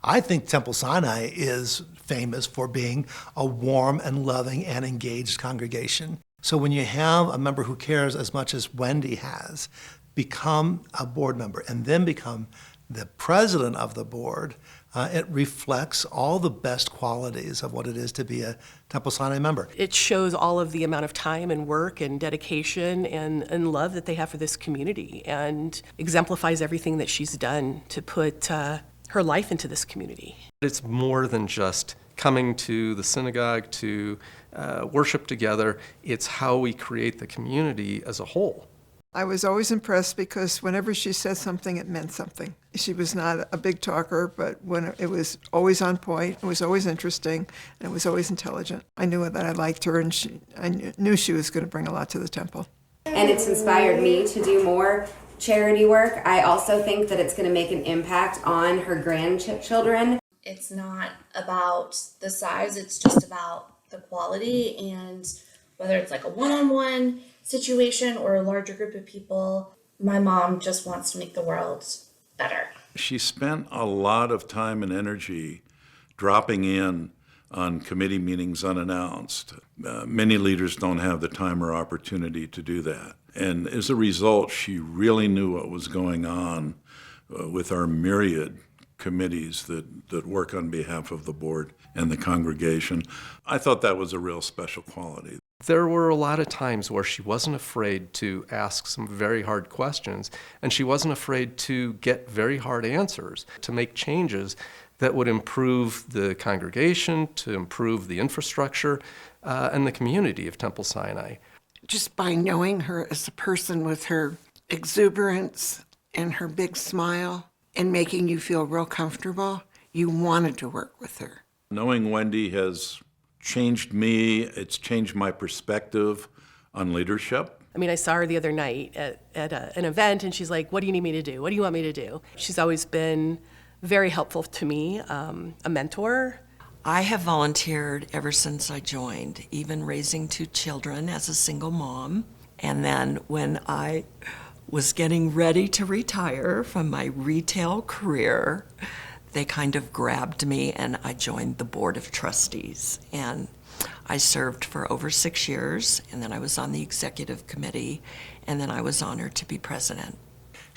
I think Temple Sinai is famous for being a warm and loving and engaged congregation. So when you have a member who cares as much as Wendy has, become a board member and then become the president of the board, it reflects all the best qualities of what it is to be a Temple Sinai member. It shows all of the amount of time and work and dedication and love that they have for this community, and exemplifies everything that she's done to put her life into this community. It's more than just coming to the synagogue to worship together. It's how we create the community as a whole. I was always impressed because whenever she said something, it meant something. She was not a big talker, but when it was always on point, it was always interesting, and it was always intelligent. I knew that I liked her, and I knew she was going to bring a lot to the temple. And it's inspired me to do more charity work. I also think that it's going to make an impact on her grandchildren. It's not about the size, it's just about the quality, and whether it's like a one-on-one situation or a larger group of people, my mom just wants to make the world better. She spent a lot of time and energy dropping in on committee meetings unannounced. Many leaders don't have the time or opportunity to do that. And as a result, she really knew what was going on with our myriad committees that work on behalf of the board and the congregation. I thought that was a real special quality. There were a lot of times where she wasn't afraid to ask some very hard questions, and she wasn't afraid to get very hard answers, to make changes that would improve the congregation, to improve the infrastructure, and the community of Temple Sinai. Just by knowing her as a person with her exuberance and her big smile and making you feel real comfortable, you wanted to work with her. Knowing Wendy has changed me, it's changed my perspective on leadership. I mean, I saw her the other night at an event, and she's like, "What do you need me to do? What do you want me to do?" She's always been very helpful to me, a mentor. I have volunteered ever since I joined, even raising 2 children as a single mom. And then when I was getting ready to retire from my retail career, they kind of grabbed me and I joined the board of trustees. And I served for over 6 years, and then I was on the executive committee, and then I was honored to be president.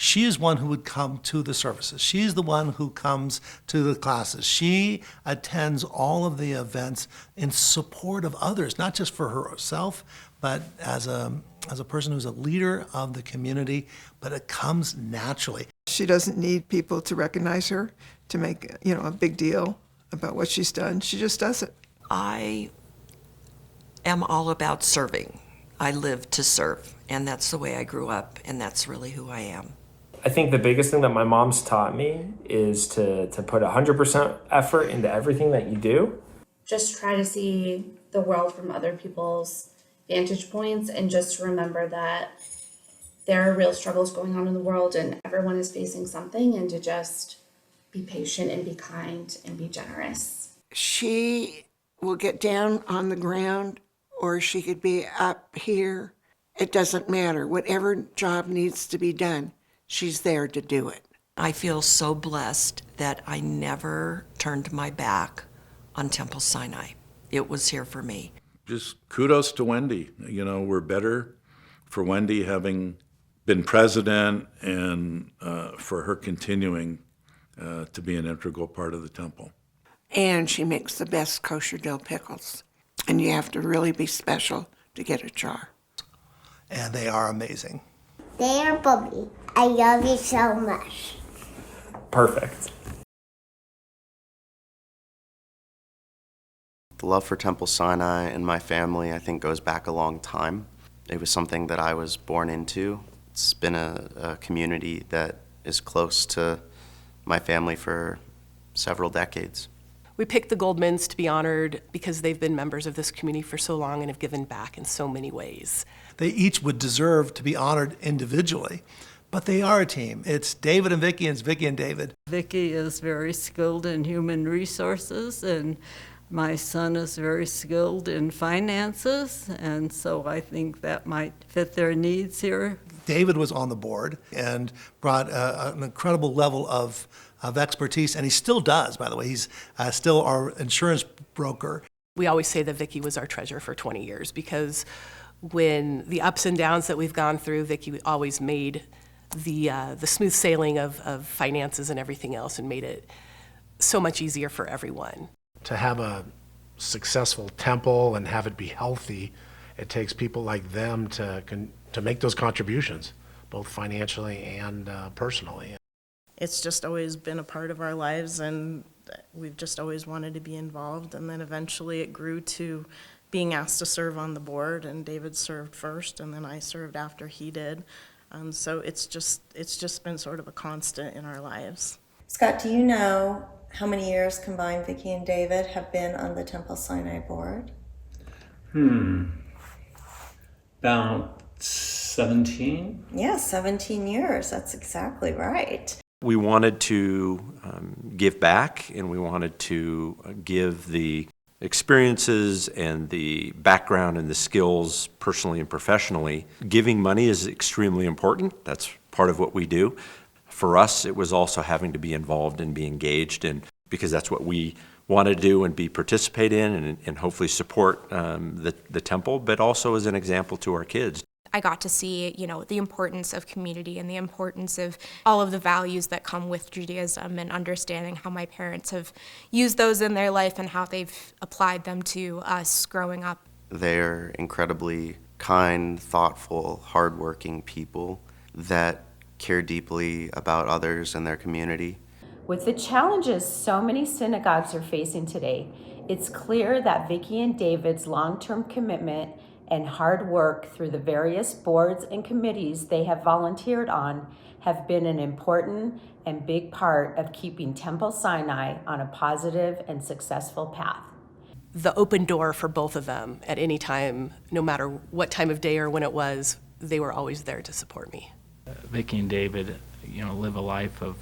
She is one who would come to the services. She's the one who comes to the classes. She attends all of the events in support of others, not just for herself, but as a person who's a leader of the community, but it comes naturally. She doesn't need people to recognize her, to make a big deal about what she's done. She just does it. I am all about serving. I live to serve, and that's the way I grew up, and that's really who I am. I think the biggest thing that my mom's taught me is to put 100% effort into everything that you do. Just try to see the world from other people's vantage points, and just remember that there are real struggles going on in the world and everyone is facing something, and to just be patient and be kind and be generous. She will get down on the ground, or she could be up here. It doesn't matter. Whatever job needs to be done, she's there to do it. I feel so blessed that I never turned my back on Temple Sinai. It was here for me. Just kudos to Wendy. We're better for Wendy having been president and for her continuing to be an integral part of the temple. And she makes the best kosher dill pickles. And you have to really be special to get a jar. And they are amazing. They are bubbly. I love you so much. Perfect. The love for Temple Sinai and my family, I think, goes back a long time. It was something that I was born into. It's been a community that is close to my family for several decades. We picked the Goldmans to be honored because they've been members of this community for so long and have given back in so many ways. They each would deserve to be honored individually, but they are a team. It's David and Vicki, and it's Vicki and David. Vicki is very skilled in human resources, and my son is very skilled in finances, and so I think that might fit their needs here. David was on the board and brought an incredible level of expertise, and he still does, by the way. He's still our insurance broker. We always say that Vicki was our treasurer for 20 years because when the ups and downs that we've gone through, Vicki always made the smooth sailing of finances and everything else and made it so much easier for everyone. To have a successful temple and have it be healthy, it takes people like them to make those contributions, both financially and personally. It's just always been a part of our lives, and we've just always wanted to be involved. And then eventually it grew to being asked to serve on the board, and David served first, and then I served after he did. So it's just been sort of a constant in our lives. Scott, do you know how many years combined Vicki and David have been on the Temple Sinai board? About 17? Yeah, 17 years. That's exactly right. We wanted to give back, and we wanted to give the experiences and the background and the skills personally and professionally. Giving money is extremely important. That's part of what we do. For us, it was also having to be involved and be engaged, and because that's what we want to do and participate in and hopefully support the temple, but also as an example to our kids. I got to see, the importance of community and the importance of all of the values that come with Judaism, and understanding how my parents have used those in their life and how they've applied them to us growing up. They're incredibly kind, thoughtful, hardworking people that care deeply about others and their community. With the challenges so many synagogues are facing today, it's clear that Vicki and David's long-term commitment and hard work through the various boards and committees they have volunteered on have been an important and big part of keeping Temple Sinai on a positive and successful path. The open door for both of them at any time, no matter what time of day or when it was, they were always there to support me. Vicki and David, live a life of,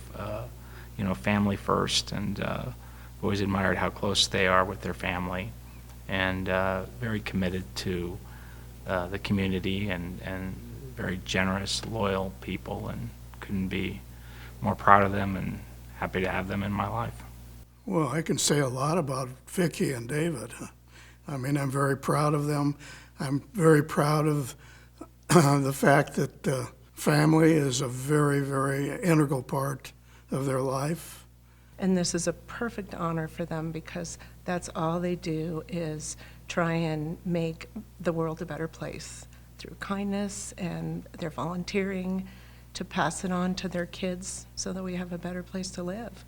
family first, and always admired how close they are with their family, and very committed to the community, and very generous, loyal people, and couldn't be more proud of them and happy to have them in my life. Well, I can say a lot about Vicki and David. I mean, I'm very proud of them. I'm very proud of the fact that family is a very, very integral part of their life. And this is a perfect honor for them because that's all they do is try and make the world a better place through kindness and their volunteering to pass it on to their kids so that we have a better place to live.